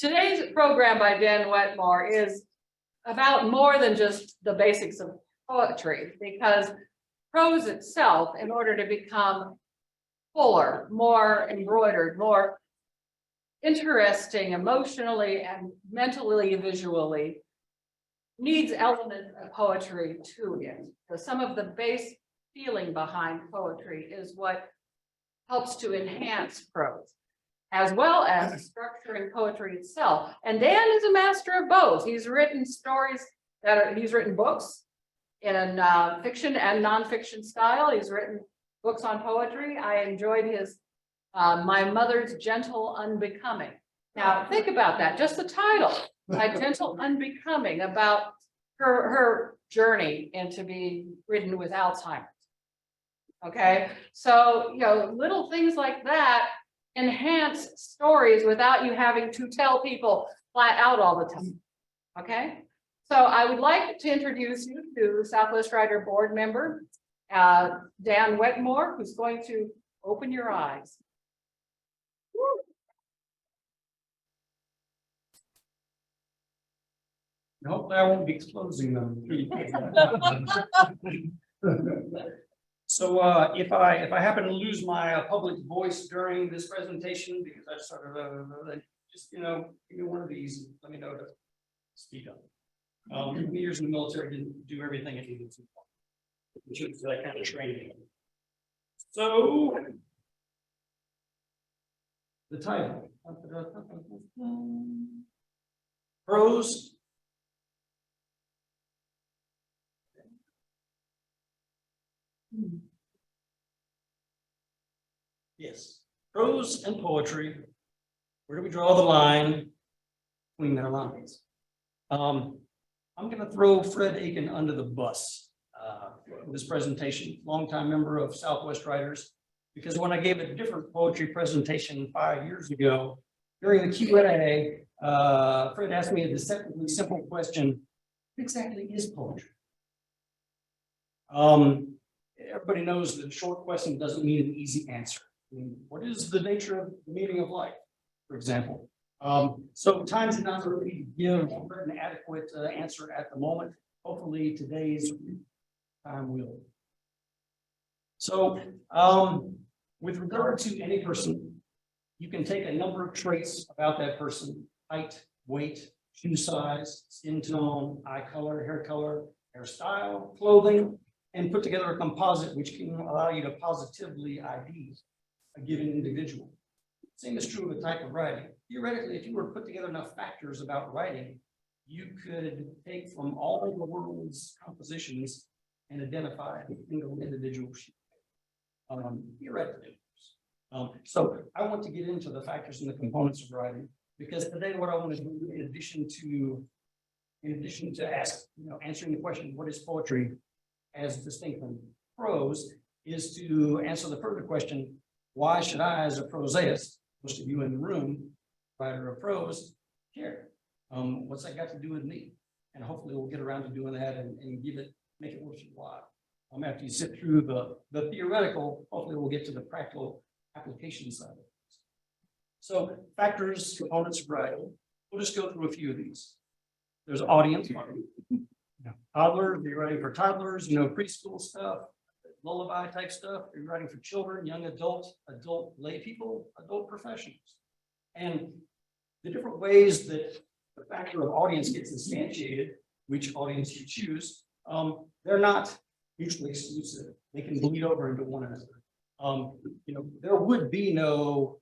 Today's program by Dan Wetmore is about more than just the basics of poetry, because prose itself, in order to become fuller, more embroidered, more interesting emotionally and mentally, visually, needs elements of poetry to it. So some of the base feeling behind poetry is what helps to enhance prose, as well as structuring poetry itself. And Dan is a master of both. He's written he's written books in fiction and nonfiction style. He's written books on poetry. I enjoyed his My Mother's Gentle Unbecoming. Now think about that, just the title, My Gentle Unbecoming, about her journey into being ridden with Alzheimer's. Okay, so little things like that enhance stories without you having to tell people flat out all the time. Okay, so I would like to introduce you to Southwest Writer Board member Dan Wetmore, who's going to open your eyes. Hopefully I won't be closing them. So if I happen to lose my public voice during this presentation, because I sort of just give me one of these, let me know to speak up. Years in the military didn't do everything it needed to, which is that kind of training. So the title, prose. Yes, prose and poetry. Where do we draw the line between their lines? I'm going to throw Fred Aiken under the bus for this presentation, longtime member of Southwest Writers, because when I gave a different poetry presentation 5 years ago, during the Q&A, Fred asked me a deceptively simple question: what exactly is poetry? Everybody knows that a short question doesn't mean an easy answer. I mean, what is the nature of the meaning of life, for example? So time's not really to give an adequate answer at the moment. Hopefully today's time will. So with regard to any person, you can take a number of traits about that person: height, weight, shoe size, skin tone, eye color, hairstyle, clothing, and put together a composite which can allow you to positively ID a given individual. Same is true of a type of writing. Theoretically, if you were to put together enough factors about writing, you could take from all of the world's compositions and identify a single individual sheet. Theoretically. So I want to get into the factors and the components of writing, because today what I want to do, in addition to answering the question, what is poetry, as distinct from prose, is to answer the further question: why should I, as a prosaist, most of you in the room, writer of prose, care? What's that got to do with me? And hopefully we'll get around to doing that and make it worth your while. After you sit through the theoretical, hopefully we'll get to the practical application side of it. So factors, components of writing. We'll just go through a few of these. There's audience. Toddlers, you're writing for toddlers, preschool stuff, lullaby type stuff. You're writing for children, young adult lay people, adult professionals. And the different ways that the factor of audience gets instantiated, which audience you choose, they're not mutually exclusive. They can bleed over into one another. There would be no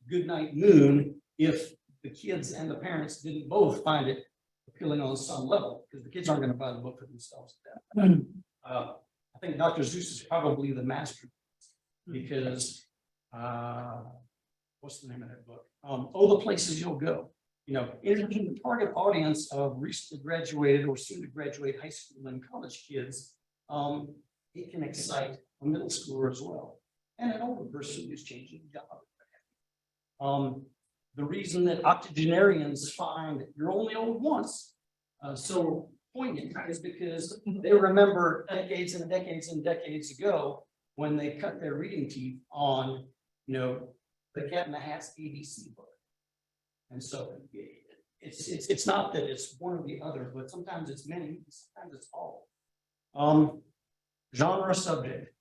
good night moon if the kids and the parents didn't both find it appealing on some level, because the kids aren't going to buy the book for themselves. I think Dr. Seuss is probably the master, because what's the name of that book? Oh, the Places You'll Go. In the target audience of recently graduated or soon to graduate high school and college kids, it can excite a middle schooler as well, and an older person who's changing job. The reason that octogenarians find You're Only Old Once so poignant is because they remember decades and decades and decades ago when they cut their reading teeth on, the Cat in the Hat's ABC book. And so it's not that it's one or the other, but sometimes it's many, sometimes it's all. Genre subject.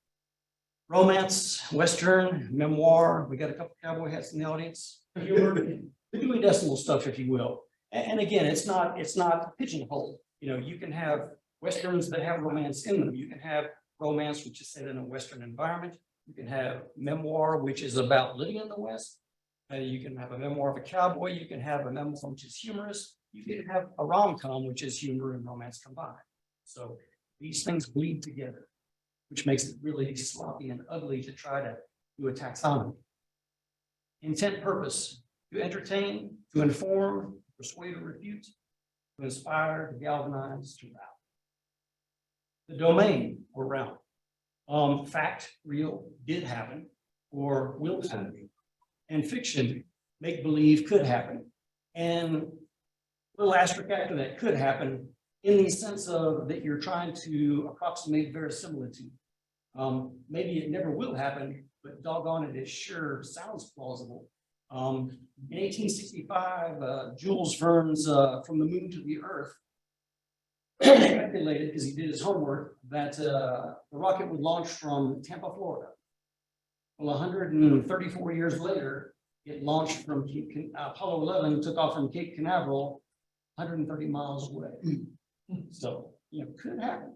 Romance, Western, memoir. We got a couple cowboy hats in the audience. Humor, the Dewey Decimal stuff, if you will. And again, it's not pigeonholed. You know, you can have Westerns that have romance in them. You can have romance, which is set in a Western environment. You can have memoir, which is about living in the West. You can have a memoir of a cowboy. You can have a memoir which is humorous. You can have a rom-com, which is humor and romance combined. So these things bleed together, which makes it really sloppy and ugly to try to do a taxonomy. Intent, purpose, to entertain, to inform, persuade or refute, to inspire, to galvanize, to rout. The domain or realm. Fact, real, did happen, or will happen. And fiction, make believe, could happen. And a little asterisk after that, could happen, in the sense of that you're trying to approximate verisimilitude. Maybe it never will happen, but doggone it, it sure sounds plausible. In 1865, Jules Verne's From the Moon to the Earth speculated, because he did his homework, that the rocket would launch from Tampa, Florida. Well, 134 years later, it launched from Apollo 11, took off from Cape Canaveral, 130 miles away. So, you know, could happen.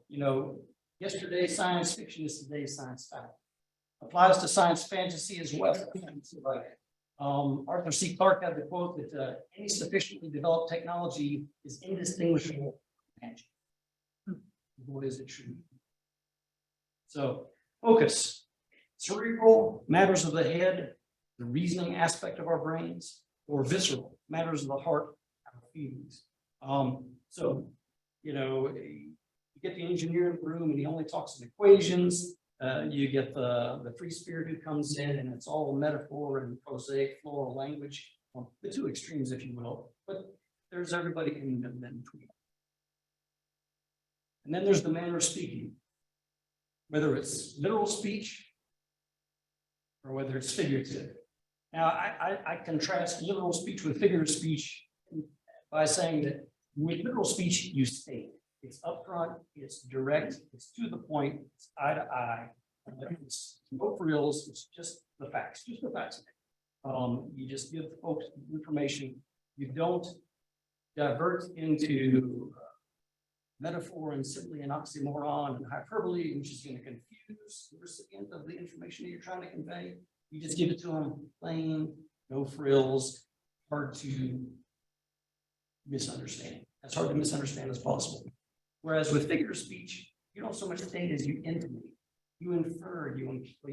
You know, yesterday's science fiction is today's science fact. Applies to science fantasy as well. Arthur C. Clarke had the quote that any sufficiently developed technology is indistinguishable from magic. Boy, is it true. So, focus. Cerebral, matters of the head, the reasoning aspect of our brains, or visceral, matters of the heart, our feelings. So, you know, you get the engineer in the room and he only talks in equations. You get the free spirit who comes in and it's all metaphor and prosaic floral language, the two extremes, if you will, but there's everybody in between. And then there's the manner of speaking, whether it's literal speech or whether it's figurative. Now, I contrast literal speech with figurative speech by saying that with literal speech, you state. It's upfront, it's direct, it's to the point, it's eye to eye. It's no frills, it's just the facts, You just give folks information. You don't divert into metaphor and simply an oxymoron and hyperbole, which is going to confuse the recipient of the information that you're trying to convey. You just give it to them plain, no frills, hard to misunderstand. As hard to misunderstand as possible. Whereas with figure of speech, you don't so much state as you intimate. You infer, you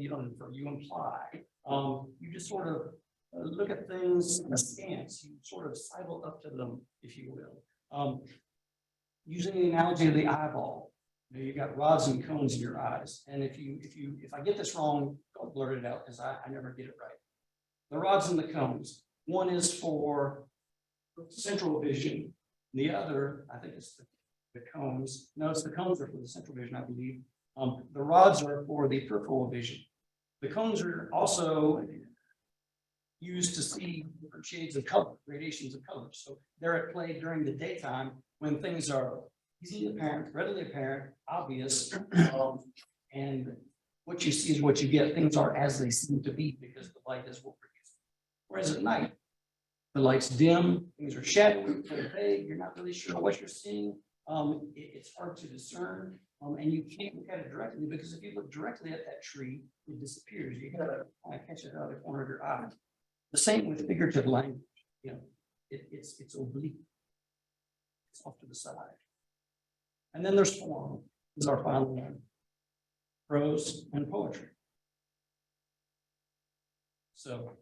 don't infer, you imply. You just sort of look at things askance. You sort of sidle up to them, if you will. Using the analogy of the eyeball, you got rods and cones in your eyes. And if I get this wrong, don't blurt it out because I never get it right. The rods and the cones. One is for central vision. The other, I think it's the cones. No, it's the cones are for the central vision, I believe. The rods are for the peripheral vision. The cones are also used to see different shades of color, gradations of color. So they're at play during the daytime when things are easily apparent, readily apparent, obvious, and what you see is what you get. Things are as they seem to be because the light is what produced. Whereas at night, the light's dim, things are shadowy, vague, you're not really sure what you're seeing. It's hard to discern, and you can't look at it directly because if you look directly at that tree, it disappears. You gotta kind of catch it out of the corner of your eye. The same with figurative language. You know, it's oblique. It's off to the side. And then there's form. Is our final one. Prose and poetry. So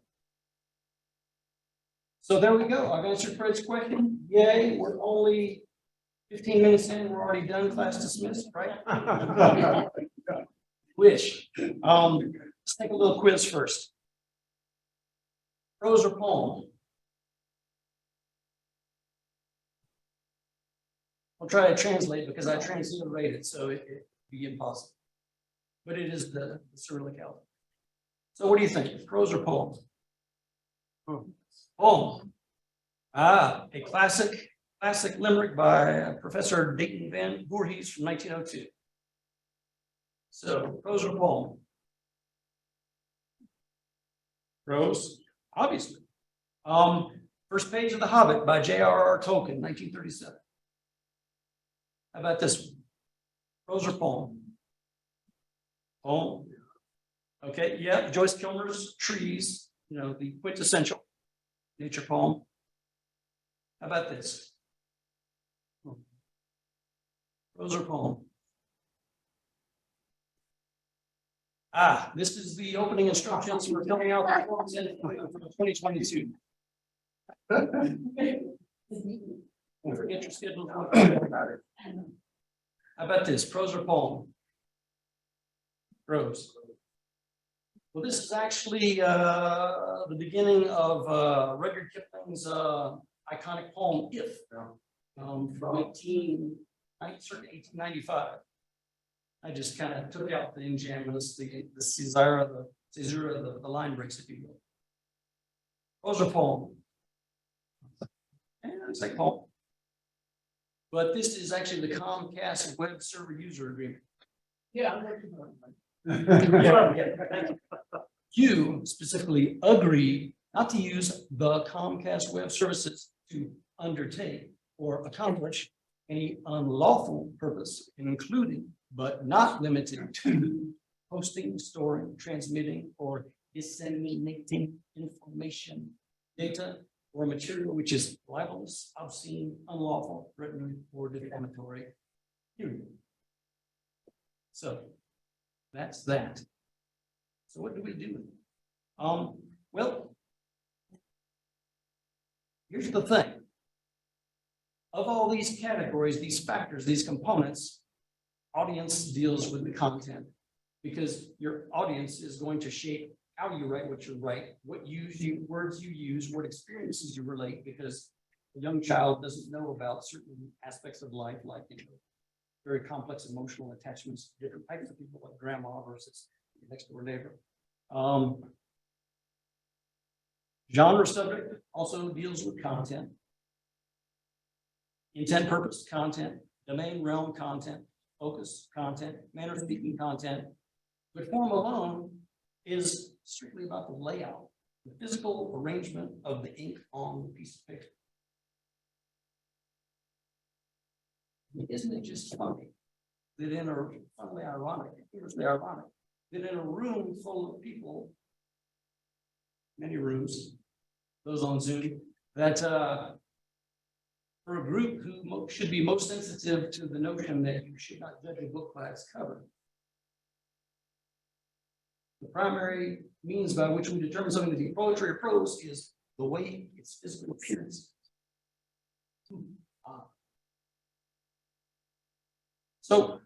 there we go. I've answered Fred's question. Yay, we're only 15 minutes in. We're already done. Class dismissed, right? Wish. Let's take a little quiz first. Prose or poem? I'll try to translate because I transliterated, so it'd be impossible. But it is the Cyrillic alphabet. So what do you think? Prose or poem? Poem. A classic limerick by Professor Dayton Van Voorhees from 1902. So, prose or poem? Prose, obviously. First page of The Hobbit by J.R.R. Tolkien, 1937. How about this one? Prose or poem? Poem. Okay, yeah, Joyce Kilmer's Trees, the quintessential nature poem. How about this? Prose or poem? This is the opening instructions for filling out the forms in 2022. Don't forget your schedule. How about this? Prose or poem? Prose. Well, this is actually the beginning of Rudyard Kipling's iconic poem "If" from 1895. I just kind of took out the enjambments, the caesura, the line breaks, if you will. Prose or poem? And it's like poem. But this is actually the Comcast web server user agreement. Yeah. You specifically agree not to use the Comcast web services to undertake or accomplish any unlawful purpose, including but not limited to hosting, storing, transmitting, or disseminating information, data, or material which is libelous, obscene, unlawful, threatening, or defamatory. Period. So that's that. So what do we do? Well, here's the thing. Of all these categories, these factors, these components, audience deals with the content, because your audience is going to shape how you write what you write, what words you use, what experiences you relate, because a young child doesn't know about certain aspects of life, like very complex emotional attachments to different types of people, like grandma versus next door neighbor. Genre subject also deals with content. Intent, purpose, content. Domain, realm, content. Focus, content. Manner of speaking, content. But form alone is strictly about the layout, the physical arrangement of the ink on the piece of paper. Isn't it just funny that funnily ironic that in a room full of people, many rooms, those on Zoom, that for a group who should be most sensitive to the notion that you should not judge a book by its cover, the primary means by which we determine something to be poetry or prose is the way its physical appearance. So,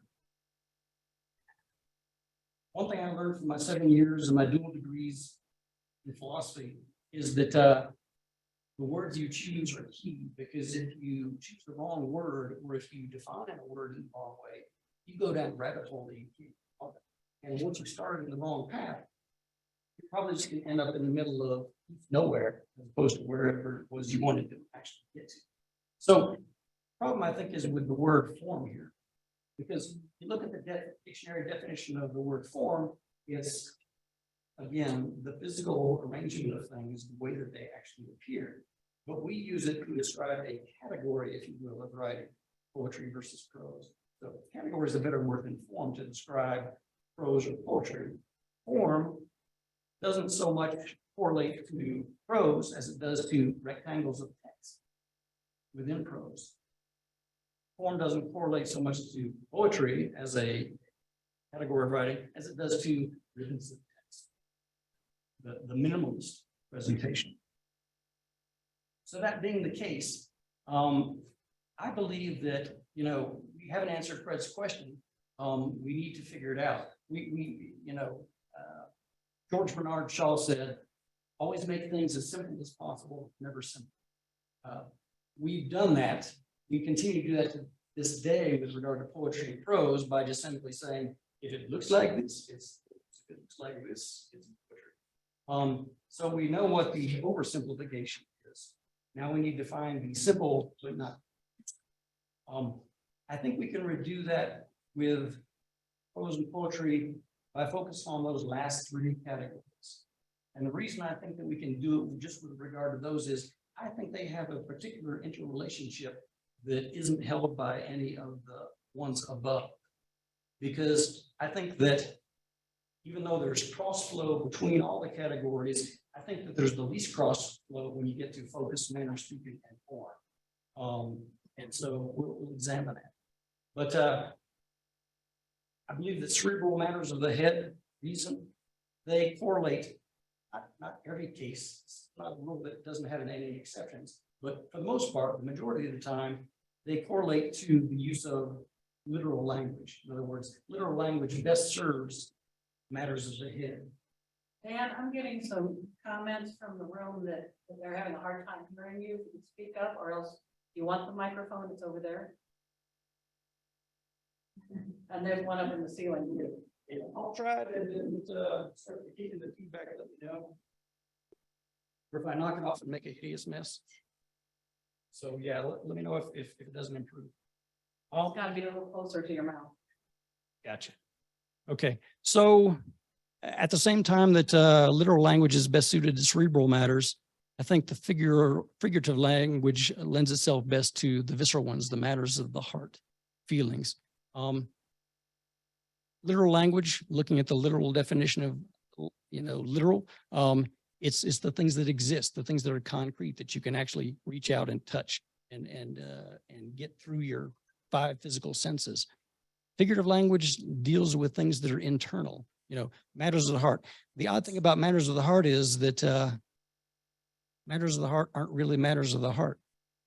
one thing I learned from my 7 years and my dual degrees in philosophy is that the words you choose are key, because if you choose the wrong word, or if you define a word in the wrong way, you go down a rabbit hole that you can't help it. And once you started in the wrong path, you're probably just going to end up in the middle of nowhere, as opposed to wherever it was you wanted to actually get to. So, the problem I think is with the word form here, because you look at the dictionary definition of the word form, it's, again, the physical arrangement of things, the way that they actually appear. But we use it to describe a category, if you will, of writing, poetry versus prose. So category is a better word than form to describe prose or poetry. Form doesn't so much correlate to prose as it does to rectangles of text within prose. Form doesn't correlate so much to poetry as a category of writing as it does to ribbons of text, the minimalist presentation. So that being the case, I believe that, we haven't answered Fred's question. We need to figure it out. George Bernard Shaw said, always make things as simple as possible, never simple. We've done that. We continue to do that to this day with regard to poetry and prose by just simply saying, if it looks like this, if it looks like this, it's poetry. So we know what the oversimplification is. Now we need to find the simple, but not. I think we can redo that with prose and poetry by focusing on those last three categories. And the reason I think that we can do it just with regard to those is I think they have a particular interrelationship that isn't held by any of the ones above. Because I think that even though there's cross flow between all the categories, I think that there's the least cross flow when you get to focus, manner, speaking, and form. And so we'll examine that. But I believe that cerebral matters of the head, reason, they correlate. Not every case, it's not a rule that doesn't have any exceptions, but for the most part, the majority of the time, they correlate to the use of literal language. In other words, literal language best serves matters of the head. Dan, I'm getting some comments from the room that they're having a hard time hearing you. Speak up, or else you want the microphone that's over there. And there's one up in the ceiling too. Yeah, I'll try to start getting the feedback, let me know. Or if I knock it off and make a hideous mess. So yeah, let me know if it doesn't improve. It's got to be a little closer to your mouth. Gotcha. Okay, so at the same time that literal language is best suited to cerebral matters, I think the figurative language lends itself best to the visceral ones, the matters of the heart, feelings. Literal language, looking at the literal definition of, literal, it's the things that exist, the things that are concrete that you can actually reach out and touch and get through your 5 physical senses. Figurative language deals with things that are internal, matters of the heart. The odd thing about matters of the heart is that matters of the heart aren't really matters of the heart.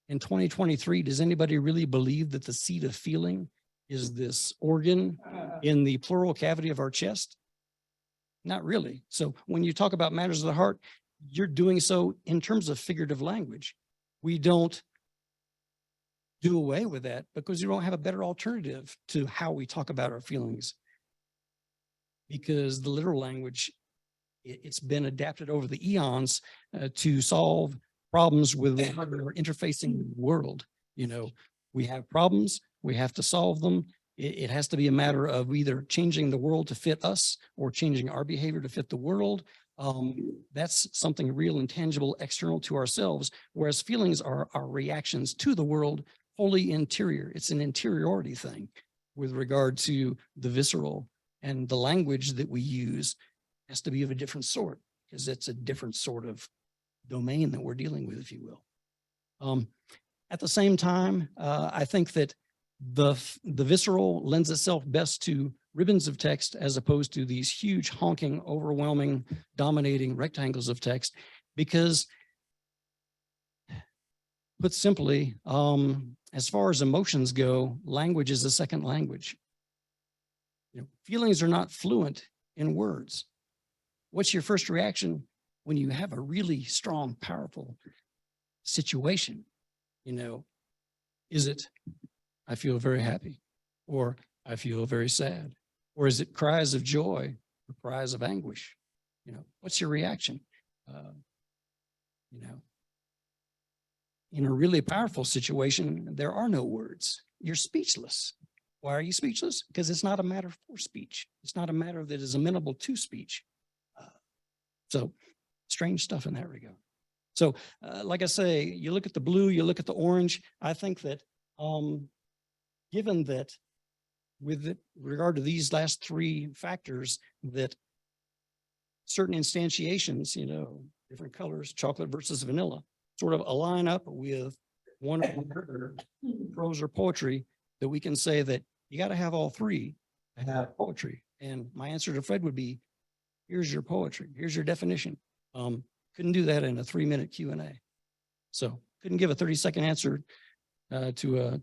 In 2023, does anybody really believe that the seat of feeling is this organ in the pleural cavity of our chest? Not really. So when you talk about matters of the heart, you're doing so in terms of figurative language. We don't do away with that because you don't have a better alternative to how we talk about our feelings. Because the literal language, it's been adapted over the eons to solve problems with how we're interfacing with the world. We have problems, we have to solve them. It has to be a matter of either changing the world to fit us or changing our behavior to fit the world. That's something real and tangible external to ourselves, whereas feelings are our reactions to the world, wholly interior. It's an interiority thing with regard to the visceral, and the language that we use has to be of a different sort because it's a different sort of domain that we're dealing with, if you will. At the same time, I think that the visceral lends itself best to ribbons of text as opposed to these huge, honking, overwhelming, dominating rectangles of text, because put simply, as far as emotions go, language is a second language. Feelings are not fluent in words. What's your first reaction when you have a really strong, powerful situation? Is it, I feel very happy, or I feel very sad, or is it cries of joy or cries of anguish? What's your reaction? In a really powerful situation, there are no words. You're speechless. Why are you speechless? Because it's not a matter for speech. It's not a matter that is amenable to speech. So strange stuff in that regard. So like I say, you look at the blue, you look at the orange. I think that given that with regard to these last 3 factors, that certain instantiations, different colors, chocolate versus vanilla, sort of align up with one or another, prose or poetry, that we can say that you got to have all 3 to have poetry. And my answer to Fred would be, here's your poetry. Here's your definition. Couldn't do that in a 3-minute Q&A. So couldn't give a 30-second answer to a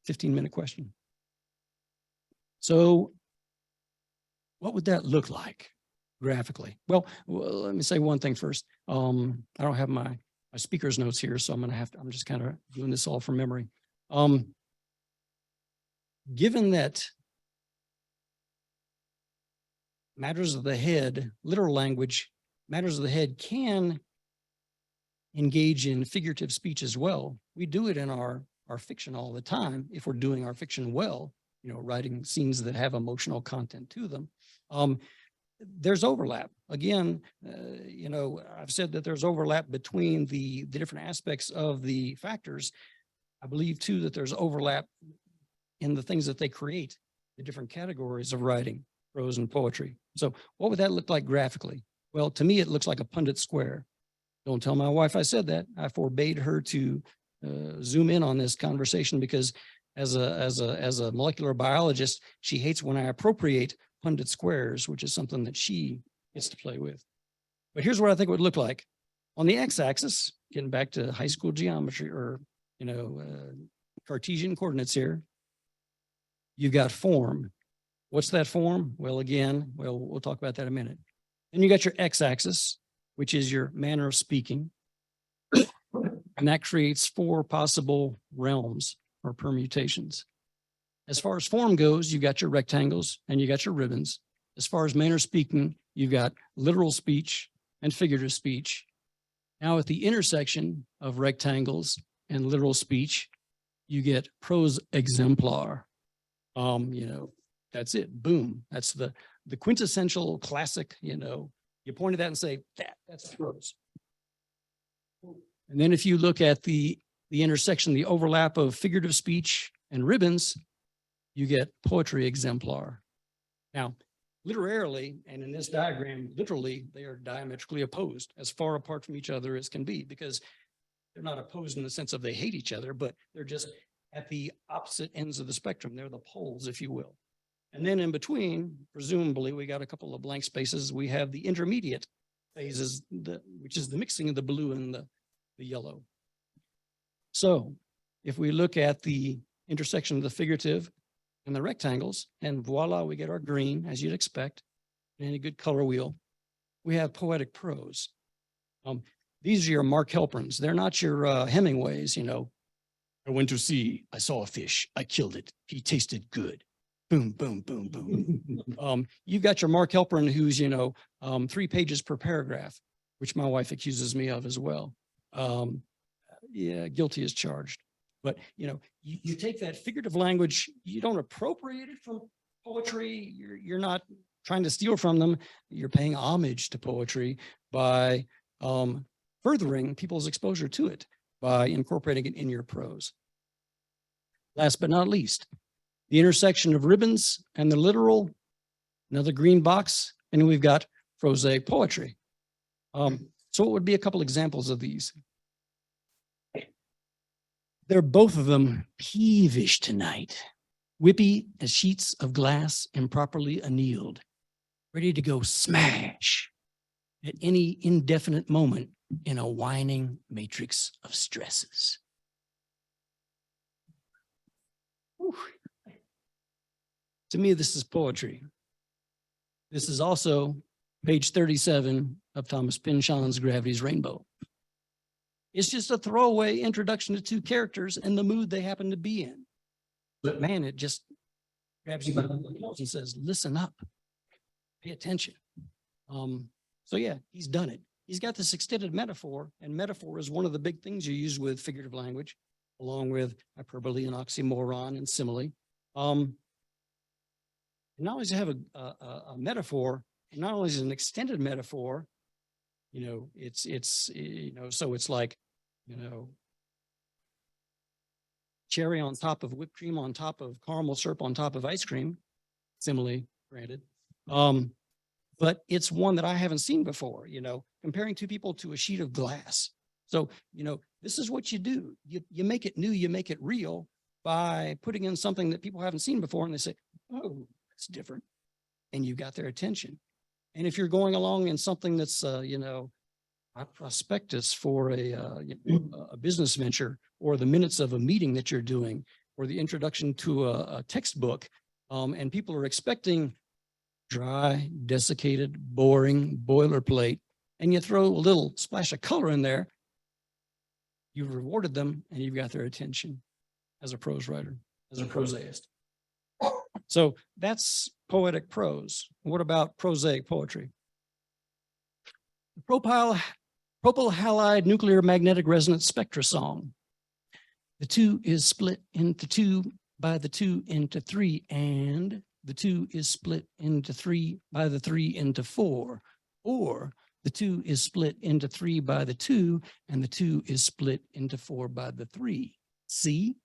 15-minute question. So what would that look like graphically? Well, let me say one thing first. I don't have my speaker's notes here, so I'm just kind of doing this all from memory. Given that matters of the head, literal language matters of the head can engage in figurative speech as well. We do it in our fiction all the time if we're doing our fiction well, you know, writing scenes that have emotional content to them. There's overlap. Again, you know, I've said that there's overlap between the different aspects of the factors. I believe too that there's overlap in the things that they create, the different categories of writing, prose and poetry. So what would that look like graphically? Well, to me, it looks like a Punnett square. Don't tell my wife I said that. I forbade her to zoom in on this conversation because as a molecular biologist, she hates when I appropriate Punnett squares, which is something that she gets to play with. But here's what I think it would look like. On the x-axis, getting back to high school geometry or, you know, Cartesian coordinates here, you've got form. What's that form? Well, again, we'll talk about that in a minute. Then you got your x-axis, which is your manner of speaking. And that creates 4 possible realms or permutations. As far as form goes, you got your rectangles and you got your ribbons. As far as manner of speaking, you've got literal speech and figurative speech. Now at the intersection of rectangles and literal speech, you get prose exemplar. You know, that's it. Boom. That's the quintessential classic, you know, you point at that and say, that's prose. And then if you look at the intersection, the overlap of figurative speech and ribbons, you get poetry exemplar. Now, literarily, and in this diagram, literally, they are diametrically opposed, as far apart from each other as can be, because they're not opposed in the sense of they hate each other, but they're just at the opposite ends of the spectrum. They're the poles, if you will. And then in between, presumably, we got a couple of blank spaces. We have the intermediate phases, which is the mixing of the blue and the yellow. So if we look at the intersection of the figurative and the rectangles, and voila, we get our green, as you'd expect, in any good color wheel. We have poetic prose. These are your Mark Helperns. They're not your Hemingways, you know. I went to sea, I saw a fish, I killed it, he tasted good. Boom, boom, boom, boom. You've got your Mark Helpern who's, you know, 3 pages per paragraph, which my wife accuses me of as well. Yeah, guilty as charged. But, you know, you take that figurative language, you don't appropriate it from poetry. You're not trying to steal from them. You're paying homage to poetry by furthering people's exposure to it, by incorporating it in your prose. Last but not least, the intersection of ribbons and the literal, another green box, and we've got prosaic poetry. So what would be a couple examples of these? They're both of them peevish tonight, whippy as sheets of glass improperly annealed, ready to go smash at any indefinite moment in a whining matrix of stresses. Whew. To me, this is poetry. This is also page 37 of Thomas Pynchon's Gravity's Rainbow. It's just a throwaway introduction to 2 characters and the mood they happen to be in. But man, it just grabs you by the nose and says, listen up, pay attention. So yeah, he's done it. He's got this extended metaphor, and metaphor is one of the big things you use with figurative language, along with hyperbole and oxymoron and simile. And not only does it have a metaphor, not only is it an extended metaphor, you know, it's you know, so it's like, you know, cherry on top of whipped cream on top of caramel syrup on top of ice cream, simile, granted. But it's one that I haven't seen before, you know, comparing 2 people to a sheet of glass. So, you know, this is what you do. You make it new, you make it real by putting in something that people haven't seen before, and they say, oh, it's different. And you got their attention. And if you're going along in something that's, you know, a prospectus for a business venture, or the minutes of a meeting that you're doing, or the introduction to a textbook, and people are expecting dry, desiccated, boring, boilerplate, and you throw a little splash of color in there, you've rewarded them and you've got their attention as a prose writer, as a prosaist. So that's poetic prose. What about prosaic poetry? Propyl halide nuclear magnetic resonance spectra song. The 2 is split into 2 by the 2 into 3, and the 2 is split into 3 by the 3 into 4, or the 2 is split into 3 by the 2, and the 2 is split into 4 by the 3. See?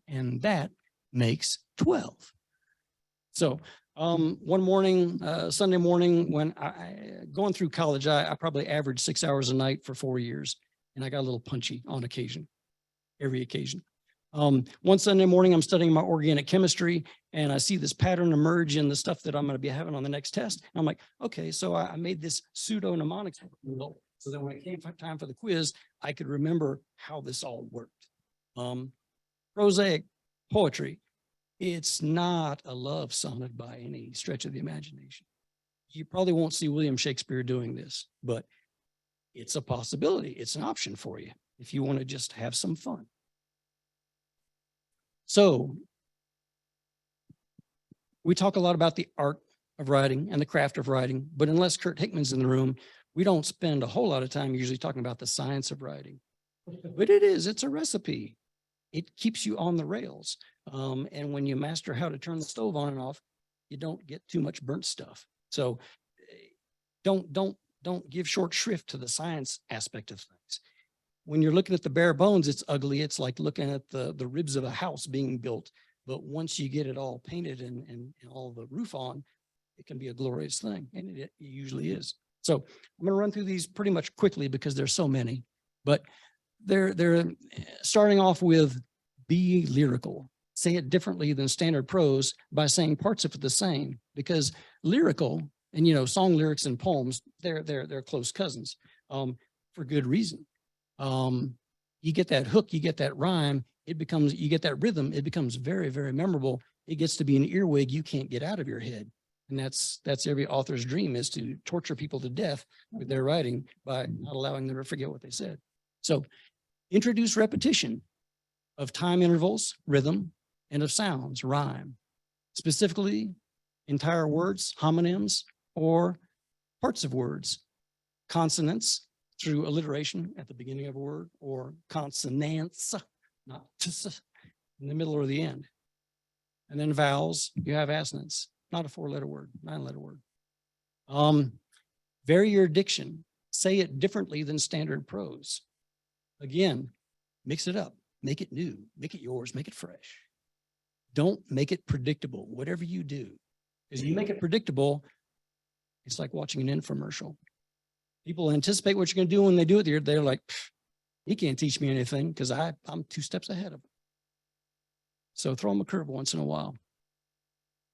And that makes 12. So one morning, Sunday morning, when I going through college, I probably averaged 6 hours a night for 4 years, and I got a little punchy on occasion, every occasion. One Sunday morning, I'm studying my organic chemistry, and I see this pattern emerge in the stuff that I'm going to be having on the next test. And I'm like, okay, so I made this pseudo mnemonic. So then when it came time for the quiz, I could remember how this all worked. Prosaic poetry. It's not a love sonnet by any stretch of the imagination. You probably won't see William Shakespeare doing this, but it's a possibility. It's an option for you if you want to just have some fun. So we talk a lot about the art of writing and the craft of writing, but unless Kurt Hickman's in the room, we don't spend a whole lot of time usually talking about the science of writing. But it's a recipe. It keeps you on the rails. And when you master how to turn the stove on and off, you don't get too much burnt stuff. So don't give short shrift to the science aspect of things. When you're looking at the bare bones, it's ugly. It's like looking at the ribs of a house being built. But once you get it all painted and all the roof on, it can be a glorious thing. And it usually is. So I'm going to run through these pretty much quickly because there's so many. But they're starting off with be lyrical. Say it differently than standard prose by saying parts of it the same, because lyrical and, song lyrics and poems, they're close cousins for good reason. You get that hook, you get that rhyme, you get that rhythm, it becomes very, very memorable. It gets to be an earwig you can't get out of your head. And that's every author's dream, is to torture people to death with their writing by not allowing them to forget what they said. So introduce repetition of time intervals, rhythm, and of sounds, rhyme, specifically entire words, homonyms, or parts of words, consonants through alliteration at the beginning of a word, or consonants, not t's, in the middle or the end. And then vowels, you have assonants, not a 4-letter word, 9-letter word. Vary your diction, say it differently than standard prose. Again, mix it up, make it new, make it yours, make it fresh. Don't make it predictable, whatever you do. Because you make it predictable, it's like watching an infomercial. People anticipate what you're going to do when they do it. They're like, he can't teach me anything because I'm 2 steps ahead of him. So throw them a curve once in a while.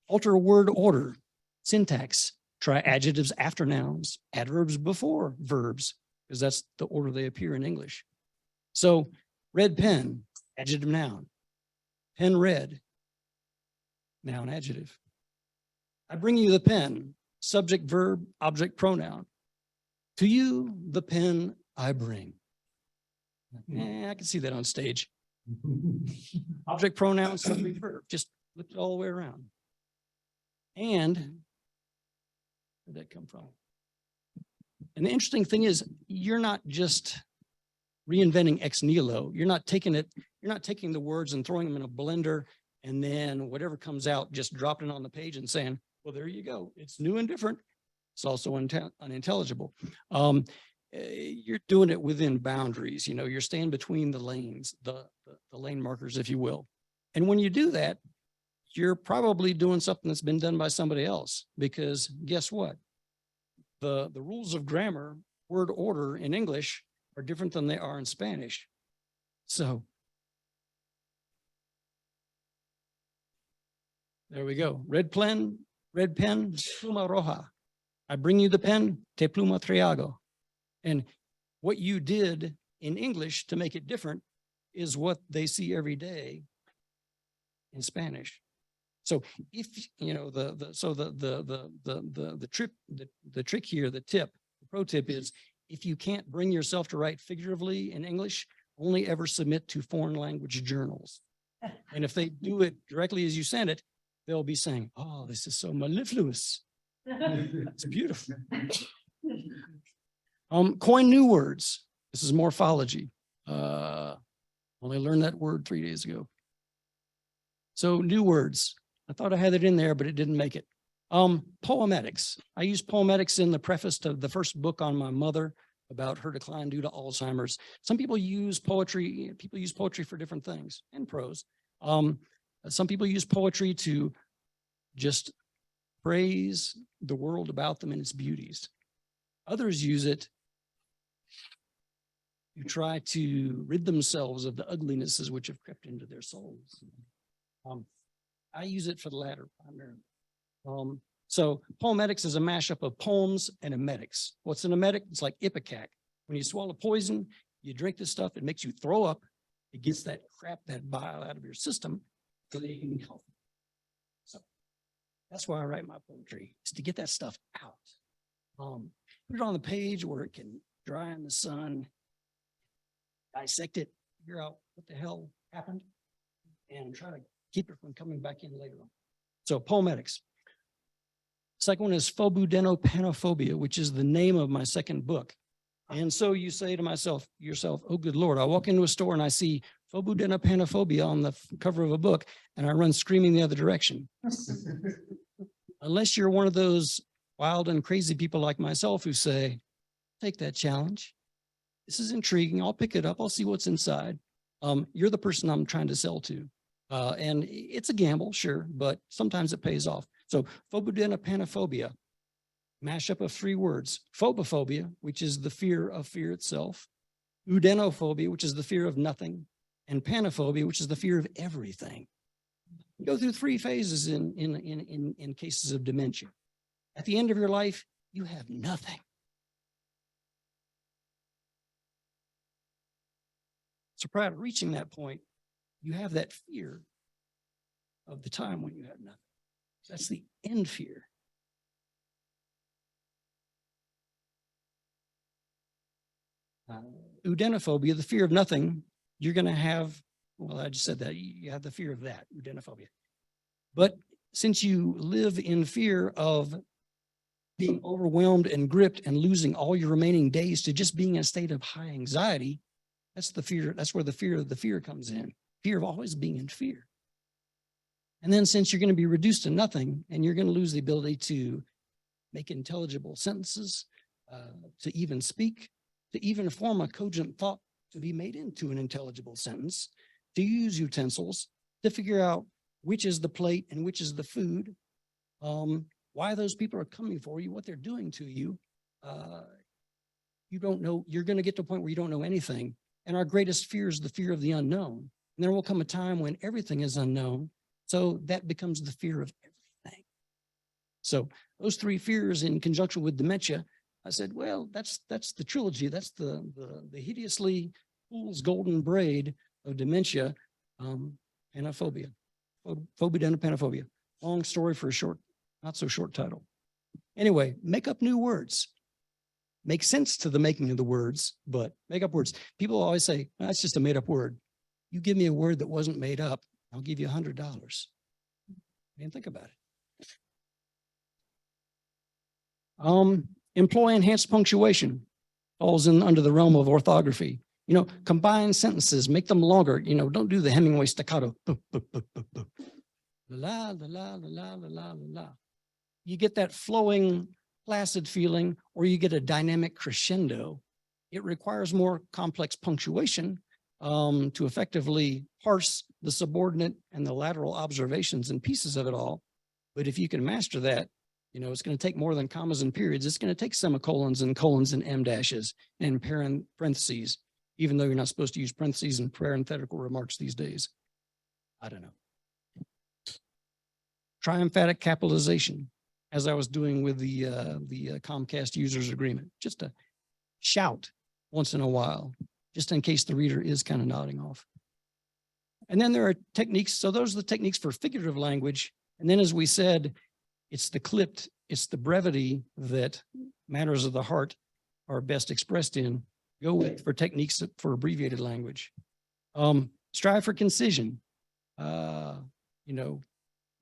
Alter word order, syntax. Try adjectives after nouns, adverbs before verbs, because that's the order they appear in English. So red pen, adjective noun. Pen red, noun adjective. I bring you the pen, subject verb object pronoun. To you the pen I bring. I can see that on stage. Object pronoun, subject verb, just look it all the way around. And where'd that come from? And the interesting thing is, you're not just reinventing ex nihilo. You're not taking the words and throwing them in a blender and then whatever comes out, just dropping it on the page and saying, well, there you go. It's new and different. It's also unintelligible. You're doing it within boundaries. You're staying between the lanes, the lane markers, if you will. And when you do that, you're probably doing something that's been done by somebody else, because guess what? The rules of grammar, word order in English are different than they are in Spanish. So there we go. Red pen, pluma roja. I bring you the pen, te pluma triago. And what you did in English to make it different is what they see every day in Spanish. So if the trick here, the pro tip is, if you can't bring yourself to write figuratively in English, only ever submit to foreign language journals. And if they do it directly as you send it, they'll be saying, oh, this is so mellifluous. It's beautiful. Coin new words. This is morphology. Only learned that word 3 days ago. So new words. I thought I had it in there, but it didn't make it. Poemetics. I use poemetics in the preface to the first book on my mother about her decline due to Alzheimer's. Some people use poetry. People use poetry for different things, and prose. Some people use poetry to just praise the world about them and its beauties. Others use it to try to rid themselves of the uglinesses which have crept into their souls. I use it for the latter primarily. So poemetics is a mashup of poems and emetics. What's an emetic? It's like ipecac. When you swallow poison, you drink this stuff, it makes you throw up. It gets that crap, that bile out of your system so that you can be healthy. So that's why I write my poetry, is to get that stuff out. Put it on the page where it can dry in the sun, dissect it, figure out what the hell happened, and try to keep it from coming back in later on. So poemetics. Second one is phobudenophanophobia, which is the name of my second book. And so you say to yourself, oh, good Lord, I walk into a store and I see phobudenophanophobia on the cover of a book, and I run screaming the other direction. Unless you're one of those wild and crazy people like myself who say, take that challenge. This is intriguing. I'll pick it up. I'll see what's inside. You're the person I'm trying to sell to. And it's a gamble, sure, but sometimes it pays off. So phobudenophanophobia, mashup of 3 words: phobophobia, which is the fear of fear itself; udenophobia, which is the fear of nothing; and panophobia, which is the fear of everything. You go through 3 phases in cases of dementia. At the end of your life, you have nothing. So prior to reaching that point, you have that fear of the time when you have nothing. That's the end fear. Udenophobia, the fear of nothing, you're going to have, well, I just said that, you have the fear of that, udenophobia. But since you live in fear of being overwhelmed and gripped and losing all your remaining days to just being in a state of high anxiety, that's the fear. That's where the fear of the fear comes in. Fear of always being in fear. And then since you're going to be reduced to nothing and you're going to lose the ability to make intelligible sentences, to even speak, to even form a cogent thought to be made into an intelligible sentence, to use utensils, to figure out which is the plate and which is the food, why those people are coming for you, what they're doing to you. You don't know, you're going to get to a point where you don't know anything. And our greatest fear is the fear of the unknown. And there will come a time when everything is unknown. So that becomes the fear of everything. So those 3 fears in conjunction with dementia, I said, well, that's the trilogy. That's the hideously fool's golden braid of dementia, panophobia, phobudenophanophobia. Long story for a short, not so short title. Anyway, make up new words. Make sense to the making of the words, but make up words. People always say, that's just a made up word. You give me a word that wasn't made up, I'll give you $100. I mean, think about it. Employ enhanced punctuation falls in under the realm of orthography. You know, combine sentences, make them longer. You know, don't do the Hemingway staccato. La, la, la, la, la, la, la, la. You get that flowing, placid feeling, or you get a dynamic crescendo. It requires more complex punctuation to effectively parse the subordinate and the lateral observations and pieces of it all. But if you can master that, you know, it's going to take more than commas and periods. It's going to take semicolons and colons and em dashes and parentheses, even though you're not supposed to use parentheses and parenthetical remarks these days. I don't know. Try emphatic capitalization, as I was doing with the Comcast users agreement. Just a shout once in a while, just in case the reader is kind of nodding off. And then there are techniques. So those are the techniques for figurative language. And then, as we said, it's the clipped, it's the brevity that matters of the heart are best expressed in. Go with for techniques for abbreviated language. Strive for concision. You know,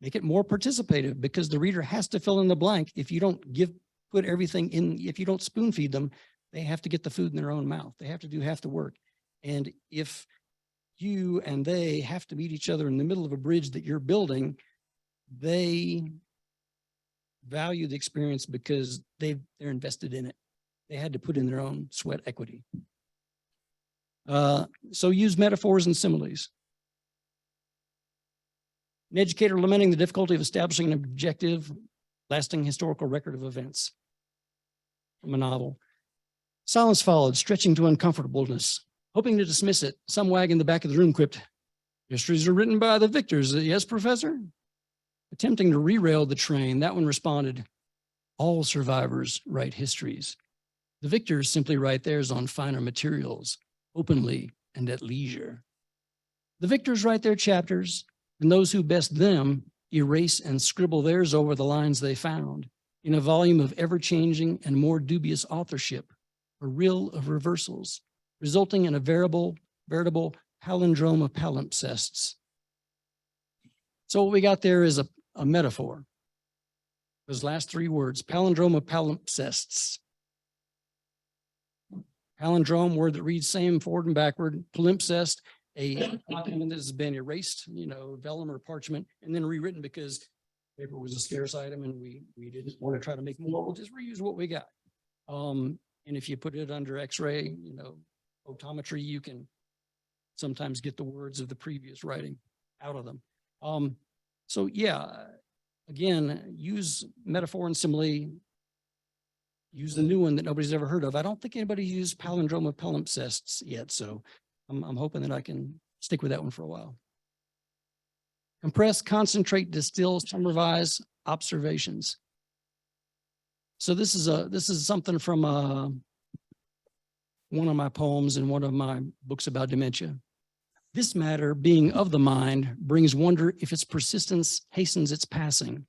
make it more participative, because the reader has to fill in the blank. If you don't put everything in, if you don't spoon feed them, They have to get the food in their own mouth. They have to do half the work. And if you and they have to meet each other in the middle of a bridge that you're building, they value the experience because they're invested in it. They had to put in their own sweat equity. So use metaphors and similes. An educator lamenting the difficulty of establishing an objective, lasting historical record of events. From a novel. Silence followed, stretching to uncomfortableness. Hoping to dismiss it, some wag in the back of the room quipped, "Histories are written by the victors, yes, Professor?" Attempting to derail the train, that one responded, "All survivors write histories. The victors simply write theirs on finer materials, openly and at leisure. The victors write their chapters, and those who best them erase and scribble theirs over the lines they found in a volume of ever-changing and more dubious authorship, a reel of reversals, resulting in a veritable palindrome of palimpsests." So what we got there is a metaphor. Those last three words, palindrome of palimpsests. Palindrome, word that reads same forward and backward. Palimpsest, a document that has been erased, vellum or parchment, and then rewritten because paper was a scarce item and we didn't want to try to make more. We'll just reuse what we got. And if you put it under X-ray, optometry, you can sometimes get the words of the previous writing out of them. So yeah, again, use metaphor and simile. Use the new one that nobody's ever heard of. I don't think anybody used palindrome of palimpsests yet, so I'm hoping that I can stick with that one for a while. Compress, concentrate, distill, summarize observations. So this is something from one of my poems in one of my books about dementia. This matter, being of the mind, brings wonder if its persistence hastens its passing.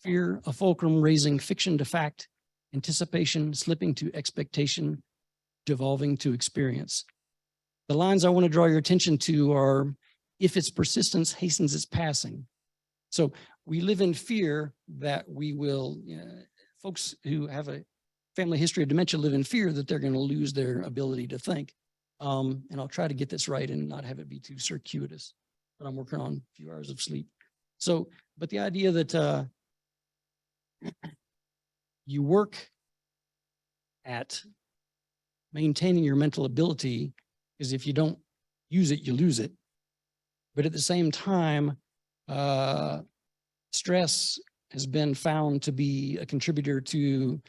Fear, a fulcrum raising fiction to fact, anticipation slipping to expectation, devolving to experience. The lines I want to draw your attention to are, if its persistence hastens its passing. So we live in fear that we will, folks who have a family history of dementia live in fear that they're going to lose their ability to think. And I'll try to get this right and not have it be too circuitous, but I'm working on a few hours of sleep. So, but the idea that you work at maintaining your mental ability, because if you don't use it, you lose it. But at the same time, stress has been found to be a contributor to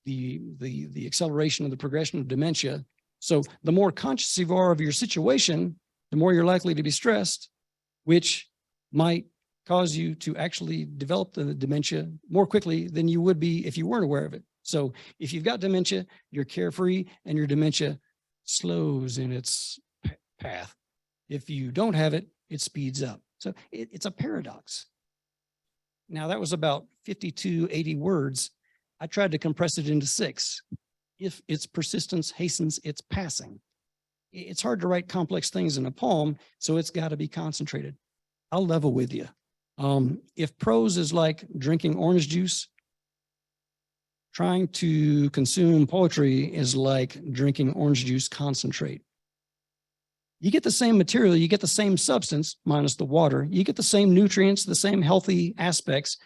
the acceleration of the progression of dementia. So the more conscious you are of your situation, the more you're likely to be stressed, which might cause you to actually develop the dementia more quickly than you would be if you weren't aware of it. So if you've got dementia, you're carefree and your dementia slows in its path. If you don't have it, it speeds up. So it's a paradox. Now that was about 52, 80 words. I tried to compress it into 6. If its persistence hastens its passing. It's hard to write complex things in a poem, so it's got to be concentrated. I'll level with you. If prose is like drinking orange juice, trying to consume poetry is like drinking orange juice concentrate. You get the same material, you get the same substance, minus the water. You get the same nutrients, the same healthy aspects,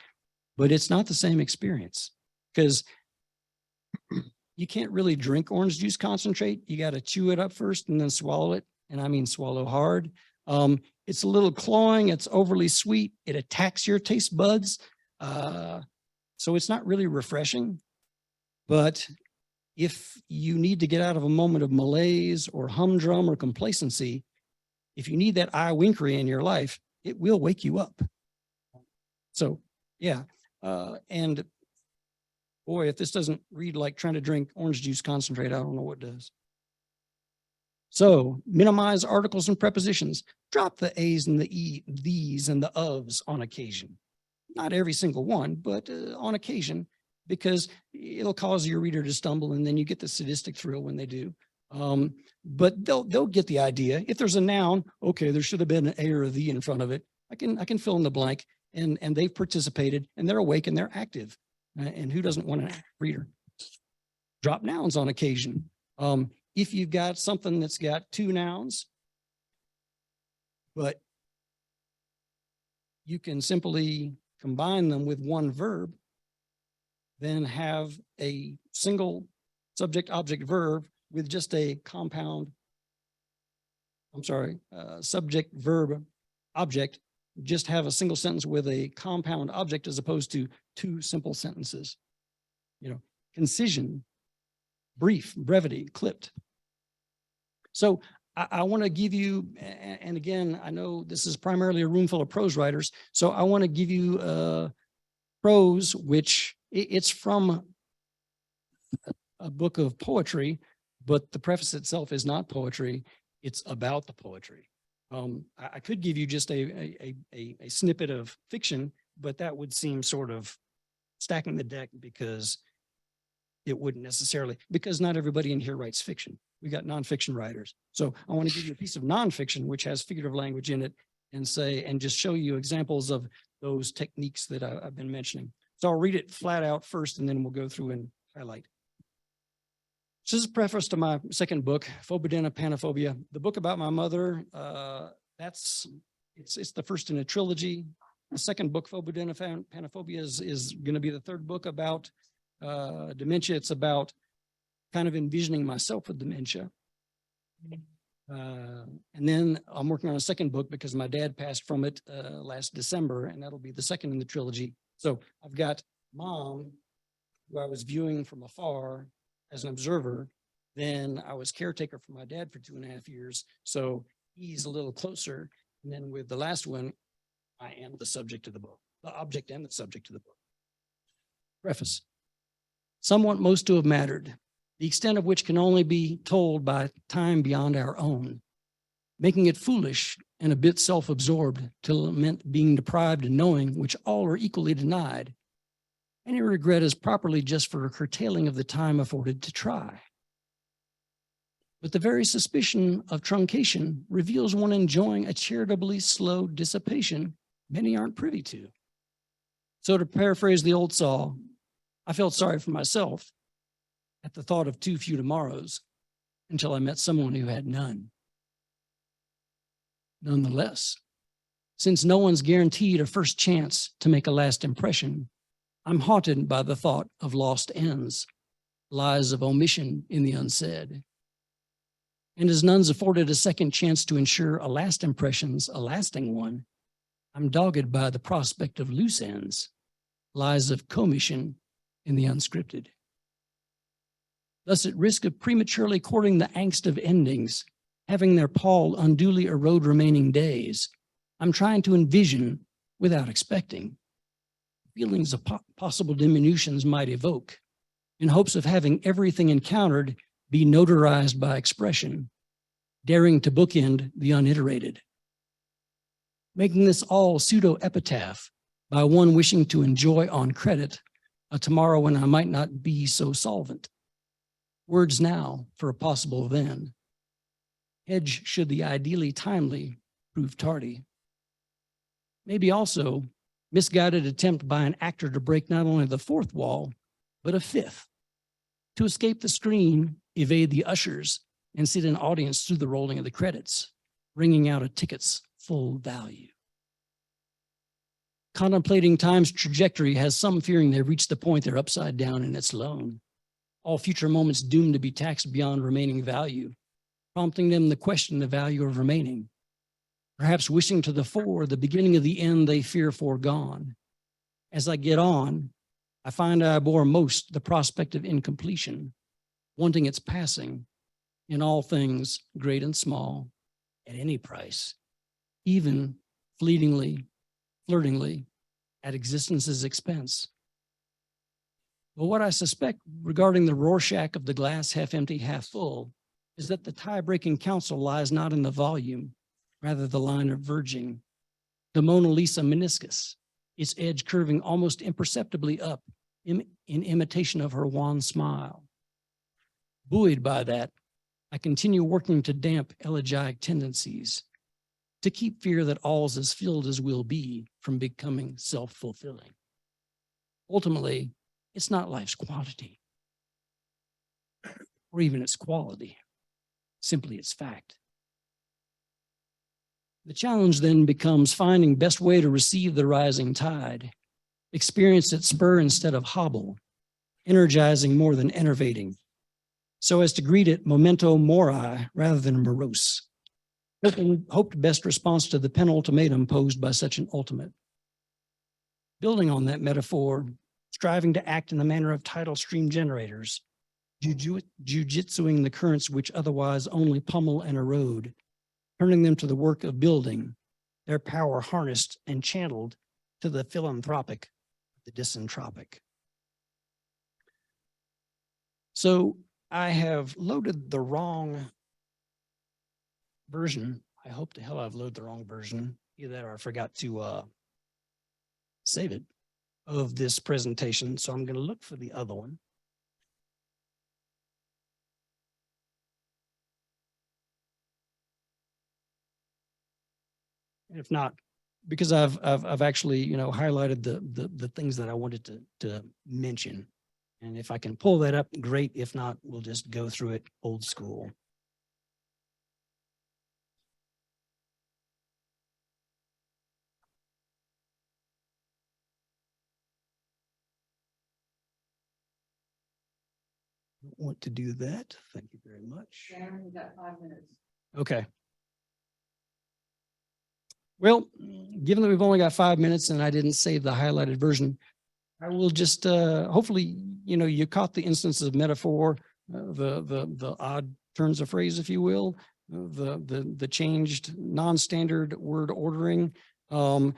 but it's not the same experience because you can't really drink orange juice concentrate. You got to chew it up first and then swallow it. And I mean, swallow hard. It's a little cloying. It's overly sweet. It attacks your taste buds. So it's not really refreshing. But if you need to get out of a moment of malaise or humdrum or complacency, if you need that eye winkery in your life, it will wake you up. So, yeah. And boy, if this doesn't read like trying to drink orange juice concentrate, I don't know what does. So minimize articles and prepositions. Drop the A's and the E, these and the ofs on occasion. Not every single one, but on occasion, because it'll cause your reader to stumble and then you get the sadistic thrill when they do. But they'll get the idea. If there's a noun, okay, there should have been an A or a the in front of it. I can fill in the blank and they've participated and they're awake and they're active. And who doesn't want an active reader? drop nouns on occasion. If you've got something that's got two nouns, but you can simply combine them with one verb, then have a single subject, object, verb with just a compound, subject, verb, object, just have a single sentence with a compound object as opposed to two simple sentences. You know, concision, brief, brevity, clipped. So I want to give you, and again, I know this is primarily a room full of prose writers, so I want to give you prose, which it's from a book of poetry, but the preface itself is not poetry. It's about the poetry. I could give you just a snippet of fiction, but that would seem sort of stacking the deck because it wouldn't necessarily, because not everybody in here writes fiction. We got nonfiction writers. So I want to give you a piece of nonfiction, which has figurative language in it, and just show you examples of those techniques that I've been mentioning. So I'll read it flat out first, and then we'll go through and highlight. This is a preface to my second book, Phobodina Panophobia. The book about my mother, it's the first in a trilogy. The second book, Phobodina Panophobia, is going to be the third book about dementia. It's about kind of envisioning myself with dementia. And then I'm working on a second book because my dad passed from it last December, and that'll be the second in the trilogy. So I've got Mom, who I was viewing from afar as an observer. Then I was caretaker for my dad for 2.5 years. So he's a little closer. And then with the last one, I am the subject of the book, the object and the subject of the book. Preface. Some want most to have mattered, the extent of which can only be told by time beyond our own, making it foolish and a bit self-absorbed to lament being deprived of knowing which all are equally denied. Any regret is properly just for a curtailing of the time afforded to try. But the very suspicion of truncation reveals one enjoying a charitably slow dissipation many aren't privy to. So to paraphrase the old saw, I felt sorry for myself at the thought of too few tomorrows until I met someone who had none. Nonetheless, since no one's guaranteed a first chance to make a last impression, I'm haunted by the thought of lost ends, lies of omission in the unsaid. And as none's afforded a second chance to ensure a last impression's a lasting one, I'm dogged by the prospect of loose ends, lies of commission in the unscripted. Thus, at risk of prematurely courting the angst of endings, having their pall unduly erode remaining days, I'm trying to envision, without expecting, feelings of possible diminutions might evoke, in hopes of having everything encountered be notarized by expression, daring to bookend the uniterated. Making this all pseudo-epitaph by one wishing to enjoy on credit a tomorrow when I might not be so solvent. Words now for a possible then. Hedge should the ideally timely prove tardy. Maybe also misguided attempt by an actor to break not only the fourth wall, but a fifth. To escape the screen, evade the ushers, and sit in audience through the rolling of the credits, ringing out a ticket's full value. Contemplating time's trajectory has some fearing they've reached the point they're upside down in its loan. All future moments doomed to be taxed beyond remaining value, prompting them to question the value of remaining. Perhaps wishing to the fore the beginning of the end they fear foregone. As I get on, I find I abhor most the prospect of incompletion, wanting its passing in all things great and small, at any price, even fleetingly, flirtingly, at existence's expense. But what I suspect regarding the Rorschach of the glass half empty, half full, is that the tie-breaking counsel lies not in the volume, rather the line of verging, the Mona Lisa meniscus, its edge curving almost imperceptibly up in imitation of her wan smile. Buoyed by that, I continue working to damp elegiac tendencies, to keep fear that all's as filled as will be from becoming self-fulfilling. Ultimately, it's not life's quantity, or even its quality, simply its fact. The challenge then becomes finding best way to receive the rising tide, experience its spur instead of hobble, energizing more than enervating, so as to greet it memento mori rather than morose. Hoped best response to the penultimatum posed by such an ultimate. Building on that metaphor, striving to act in the manner of tidal stream generators, jujitsuing the currents which otherwise only pummel and erode, turning them to the work of building, their power harnessed and channeled to the philanthropic, the disentropic. So I have loaded the wrong version. I hope to hell I've loaded the wrong version, either that or I forgot to save it, of this presentation. So I'm going to look for the other one. If not, because I've actually, you know, highlighted the things that I wanted to mention. And if I can pull that up, great. If not, we'll just go through it old school. Don't want to do that. Thank you very much. Sharon, you got 5 minutes. Okay. Well, given that we've only got 5 minutes and I didn't save the highlighted version, I will just hopefully, you know, you caught the instances of metaphor, the odd turns of phrase, if you will, the changed non-standard word ordering, the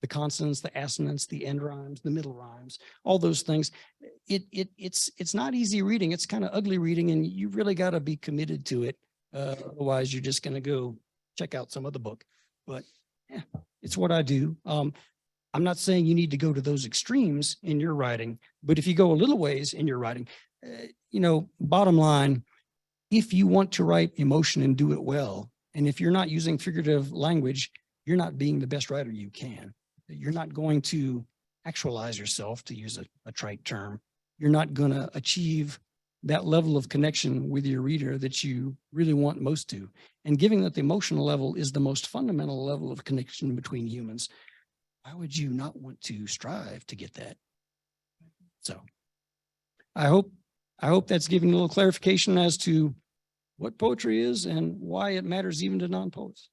consonants, the assonants, the end rhymes, the middle rhymes, all those things. It's not easy reading. It's kind of ugly reading, and you really got to be committed to it. Otherwise, you're just going to go check out some other book. But yeah, it's what I do. I'm not saying you need to go to those extremes in your writing, but if you go a little ways in your writing, you know, bottom line, if you want to write emotion and do it well, and if you're not using figurative language, you're not being the best writer you can. You're not going to actualize yourself, to use a trite term. You're not going to achieve that level of connection with your reader that you really want most to. And given that the emotional level is the most fundamental level of connection between humans, why would you not want to strive to get that? So I hope that's giving a little clarification as to what poetry is and why it matters even to non-poets.